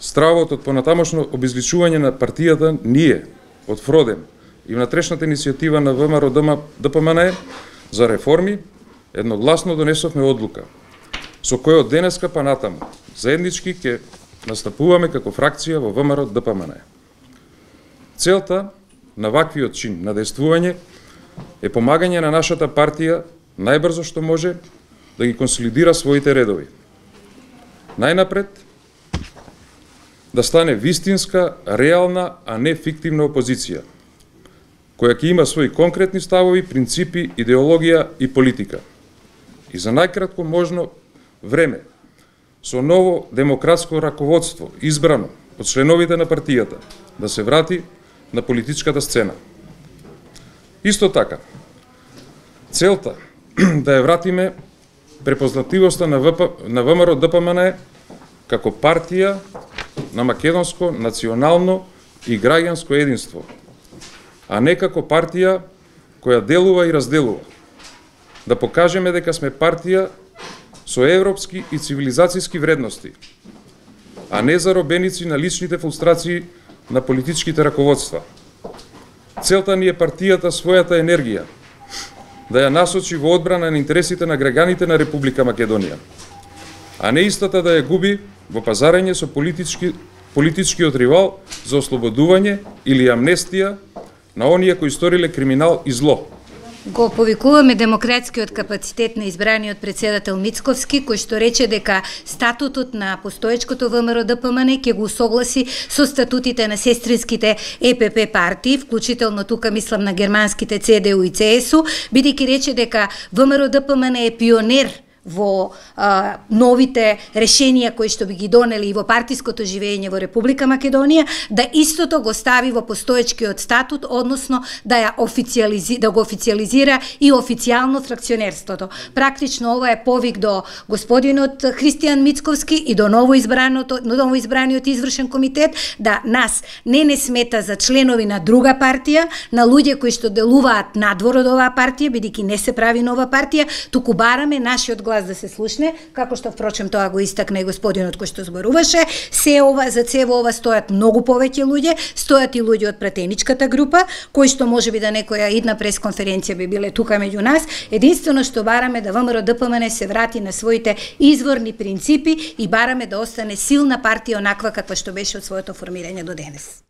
Стравот од понатамошно обезличување на партијата, ние, од Фродем и внатрешната иницијатива на ВМРО ДПМНЕ за реформи, едногласно донесовме одлука, со која од денеска па натаму заеднички ќе настапуваме како фракција во ВМРО ДПМНЕ. Целта на ваквиот чин на действување е помагање на нашата партија најбрзо што може да ги консолидира своите редови. Најнапред, да стане вистинска, реална, а не фиктивна опозиција, која ќе има своји конкретни ставови, принципи, идеологија и политика. И за најкратко можно време, со ново демократско раководство, избрано од членовите на партијата, да се врати на политичката сцена. Исто така, целта да ја вратиме препознатливоста на ВМРО ДПМНЕ како партија на македонско, национално и граѓанско единство, а не како партија која делува и разделува. Да покажеме дека сме партија со европски и цивилизацијски вредности, а не заробеници на личните фрустрации на политичките раководства. Целта ни е партијата својата енергија да ја насочи во одбрана на интересите на граѓаните на Република Македонија, а не истата да ја губи во пазарење со политичкиот ривал за ослободување или амнестија на оние кои сториле криминал и зло. Го повикуваме демократскиот капацитет на избраниот председател Мицковски, кој што рече дека статутот на постоечкото ВМРО ДПМНЕ ќе го согласи со статутите на сестринските ЕПП партии, вклучително тука мислам на германските ЦДУ и ЦСУ, бидејќи рече дека ВМРО ДПМНЕ е пионер во новите решенија кои што би ги донели и во партиското живење во Република Македонија, да истото го стави во постоечкиот статут, односно да го официализира и официјално фракционерството. Практично ова е повик до господинот Христијан Мицковски и до новоизбраниот извршен комитет да нас не смета за членови на друга партија, на луѓе кои што делуваат надвор од оваа партија, бидејќи не се прави нова партија, туку бараме нашиот глас да се слушне, како што впрочем тоа го истакна и господинот кој што зборуваше. За цево ова стојат многу повеќе луѓе, стојат и луѓе од пратеничката група, кои што можеби да некоја идна пресконференција би биле тука меѓу нас. Единствено што бараме да ВМРО ДПМНЕ се врати на своите изворни принципи и бараме да остане силна партија онаква каква што беше од своето формирање до денес.